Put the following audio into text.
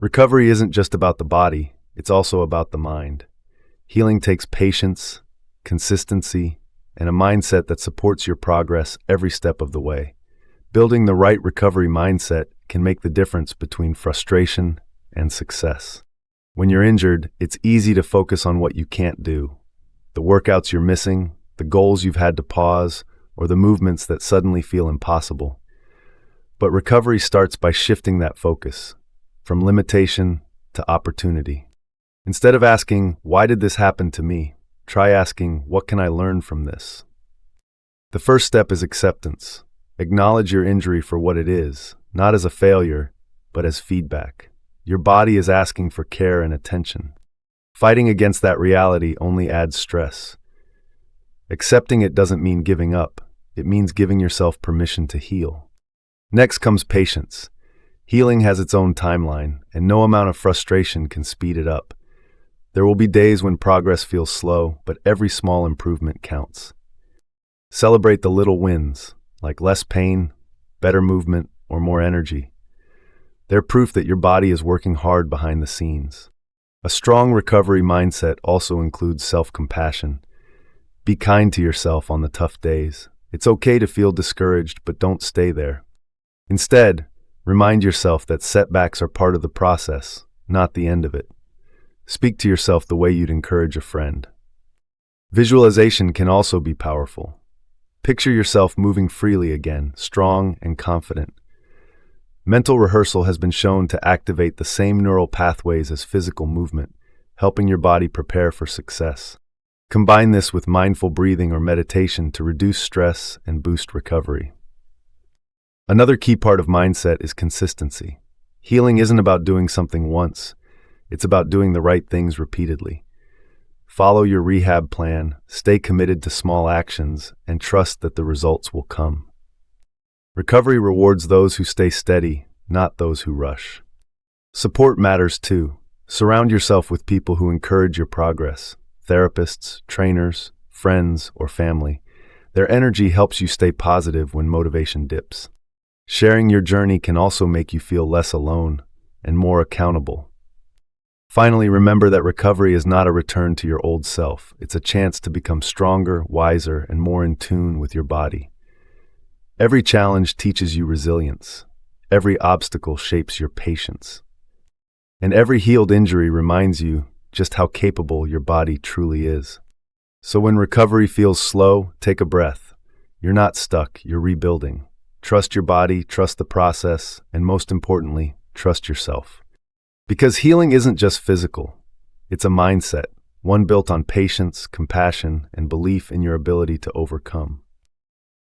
Recovery isn't just about the body, it's also about the mind. Healing takes patience, consistency, and a mindset that supports your progress every step of the way. Building the right recovery mindset can make the difference between frustration and success. When you're injured, it's easy to focus on what you can't do, the workouts you're missing, the goals you've had to pause, or the movements that suddenly feel impossible. But recovery starts by shifting that focus from limitation to opportunity. Instead of asking, "Why did this happen to me?" try asking, "What can I learn from this?" The first step is acceptance. Acknowledge your injury for what it is, not as a failure, but as feedback. Your body is asking for care and attention. Fighting against that reality only adds stress. Accepting it doesn't mean giving up. It means giving yourself permission to heal. Next comes patience. Healing has its own timeline, and no amount of frustration can speed it up. There will be days when progress feels slow, but every small improvement counts. Celebrate the little wins, like less pain, better movement, or more energy. They're proof that your body is working hard behind the scenes. A strong recovery mindset also includes self-compassion. Be kind to yourself on the tough days. It's okay to feel discouraged, but don't stay there. Instead, remind yourself that setbacks are part of the process, not the end of it. Speak to yourself the way you'd encourage a friend. Visualization can also be powerful. Picture yourself moving freely again, strong and confident. Mental rehearsal has been shown to activate the same neural pathways as physical movement, helping your body prepare for success. Combine this with mindful breathing or meditation to reduce stress and boost recovery. Another key part of mindset is consistency. Healing isn't about doing something once. It's about doing the right things repeatedly. Follow your rehab plan, stay committed to small actions, and trust that the results will come. Recovery rewards those who stay steady, not those who rush. Support matters too. Surround yourself with people who encourage your progress. Therapists, trainers, friends, or family. Their energy helps you stay positive when motivation dips. Sharing your journey can also make you feel less alone and more accountable. Finally, remember that recovery is not a return to your old self. It's a chance to become stronger, wiser, and more in tune with your body. Every challenge teaches you resilience. Every obstacle shapes your patience. And every healed injury reminds you just how capable your body truly is. So when recovery feels slow, take a breath. You're not stuck, you're rebuilding. Trust your body, trust the process, and most importantly, trust yourself. Because healing isn't just physical, it's a mindset, one built on patience, compassion, and belief in your ability to overcome.